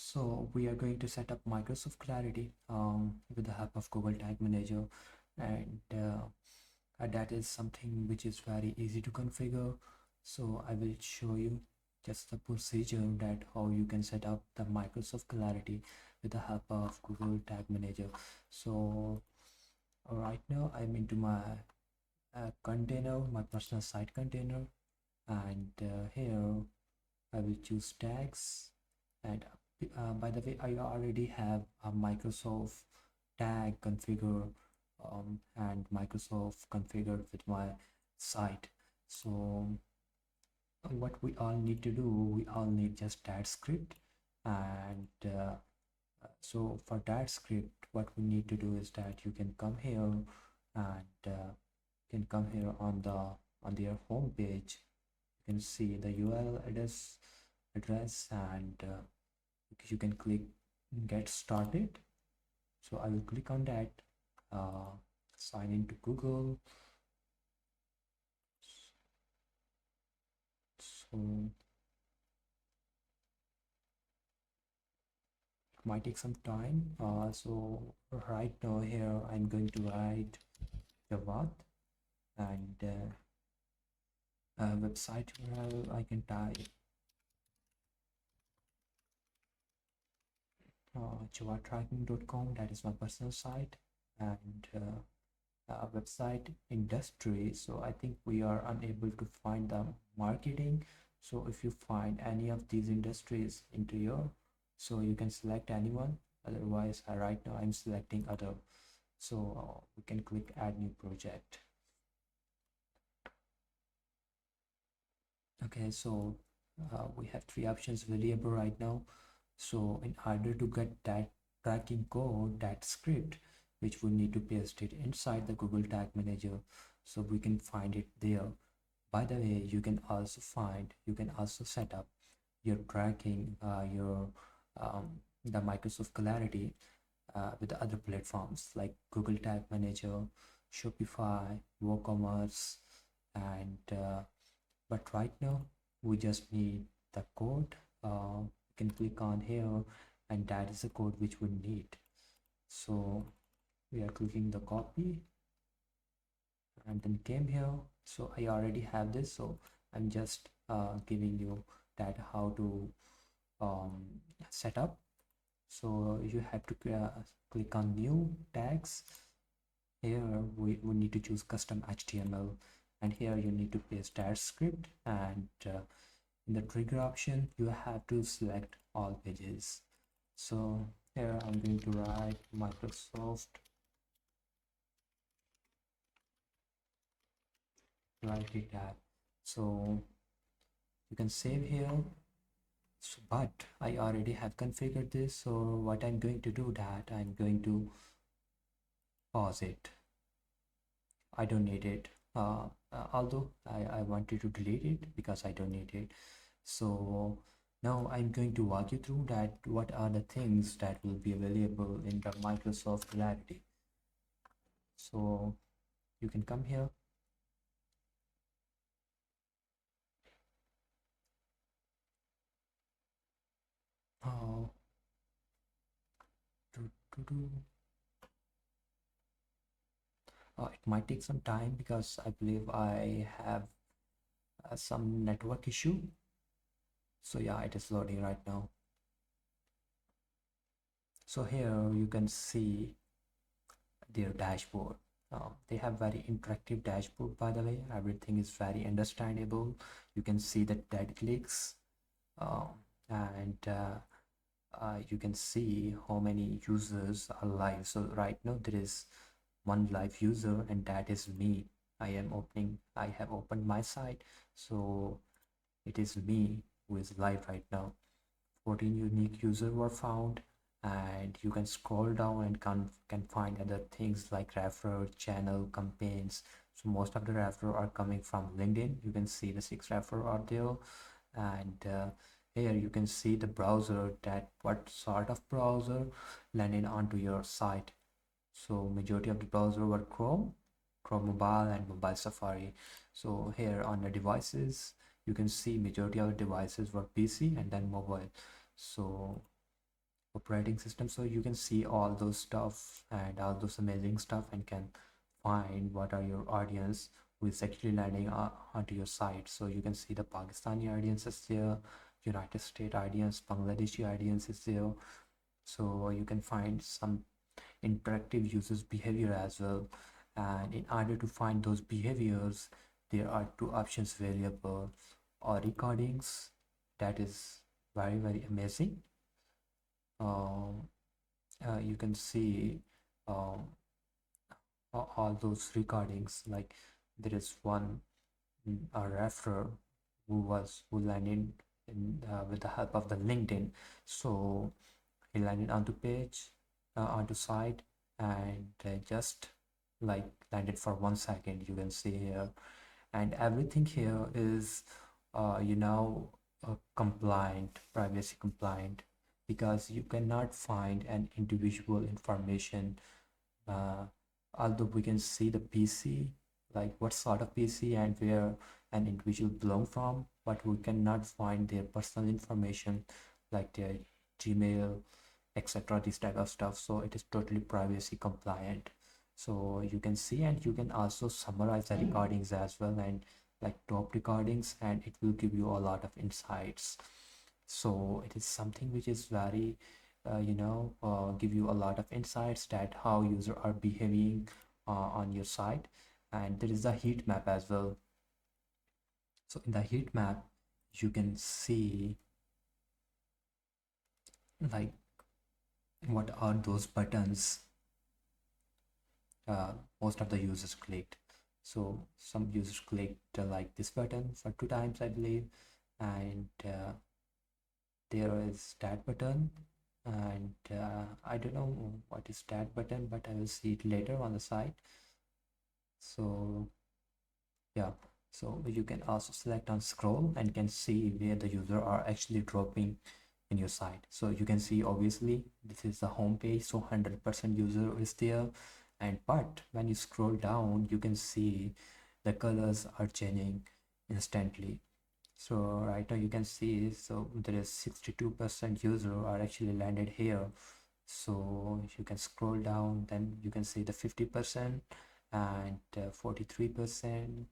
So we are going to set up Microsoft Clarity with the help of Google Tag Manager, and that is something which is very easy to configure. So I will show you just the procedure that how you can set up the Microsoft Clarity with the help of Google Tag Manager. So right now I'm into my container, my personal site container, and here I will choose tags. And by the way, I already have a Microsoft tag configure and Microsoft configured with my site. So what we all need to do, we all need just that script. And so for that script, what we need to do is that you can come here and can come here on their home page. You can see the URL address, and you can click get started. So I will click on that, uh, sign into Google. So it might take some time. So right now here I'm going to write Javad, and website URL I can type javatracking.com. That is my personal site, and website industry. So I think we are unable to find the marketing. So if you find any of these industries into your, so you can select anyone. Otherwise, right now I'm selecting other. So we can click add new project. Okay, so we have three options available right now. So in order to get that tracking code, that script, which we need to paste it inside the Google Tag Manager, so we can find it there. By the way, you can also set up your tracking, the Microsoft Clarity with the other platforms like Google Tag Manager, Shopify, WooCommerce, and but right now we just need the code. You can click on here, and that is the code which we need. So we are clicking the copy and then came here. So I already have this, so I'm just giving you that how to set up. So you have to click on new tags. Here we need to choose custom HTML, and here you need to paste that script, and in the trigger option you have to select all pages. So here I'm going to write Microsoft Clarity tag. So you can save here. So, but I already have configured this, so what I'm going to do that I'm going to pause it. I don't need it, although I wanted to delete it because I don't need it. So now I'm going to walk you through that what are the things that will be available in the Microsoft Clarity. So you can come here. Oh, do, do, do. It might take some time because I believe I have some network issue. So yeah, it is loading right now. So here you can see their dashboard. They have very interactive dashboard, by the way. Everything is very understandable. You can see the dead clicks, uh, and you can see how many users are live. So right now there is one live user, and that is me. I have opened my site, so it is me who is live right now. 14 unique users were found, and you can scroll down and can find other things like referral, channel, campaigns. So most of the referral are coming from LinkedIn. You can see the 6 referral are there, and here you can see the browser, that what sort of browser landed onto your site. So majority of the browser were Chrome Mobile and Mobile Safari. So here on the devices, you can see majority of the devices were PC and then mobile. So operating system. So you can see all those stuff and all those amazing stuff and can find what are your audience who is actually landing onto your site. So you can see the Pakistani audience is there, United States audience, Bangladeshi audience is there. So you can find some interactive users behavior as well, and in order to find those behaviors there are two options variable or recordings. That is very amazing. um, you can see um, all those recordings, like there is one a referrer who landed with the help of the LinkedIn. So he landed onto page, onto site, and just like landed for 1 second, you can see here. And everything here is compliant, privacy compliant, because you cannot find an individual information. uh, Although we can see the PC, like what sort of PC and where an individual belong from, but we cannot find their personal information like their Gmail, etc., this type of stuff. So it is totally privacy compliant. So you can see, and you can also summarize the recordings as well, and like top recordings, and it will give you a lot of insights. So it is something which is very give you a lot of insights that how user are behaving on your site. And there is a heat map as well. So in the heat map you can see like what are those buttons most of the users clicked. So some users clicked like this button for 2 times, I believe, and there is that button, and I don't know what is that button, but I will see it later on the site. So yeah, so you can also select on scroll and can see where the user are actually dropping in your site. So you can see obviously this is the home page, so 100% user is there. And but when you scroll down you can see the colors are changing instantly. So right now you can see, so there is 62% user are actually landed here. So if you can scroll down, then you can see the 50% and 43%.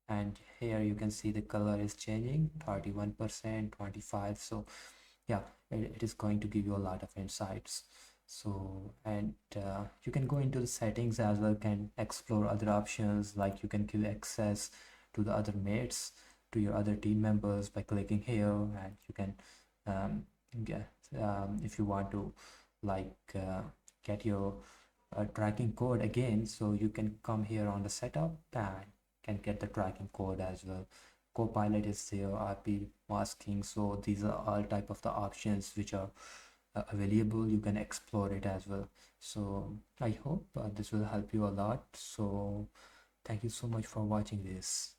And here you can see the color is changing 31%, 25. So yeah, it is going to give you a lot of insights. So and you can go into the settings as well, can explore other options, like you can give access to the other mates, to your other team members by clicking here. And you can um, get if you want to like get your tracking code again, so you can come here on the setup and can get the tracking code as well. Copilot is there, RP masking. So these are all type of the options which are available. You can explore it as well. So I hope this will help you a lot. So thank you so much for watching this.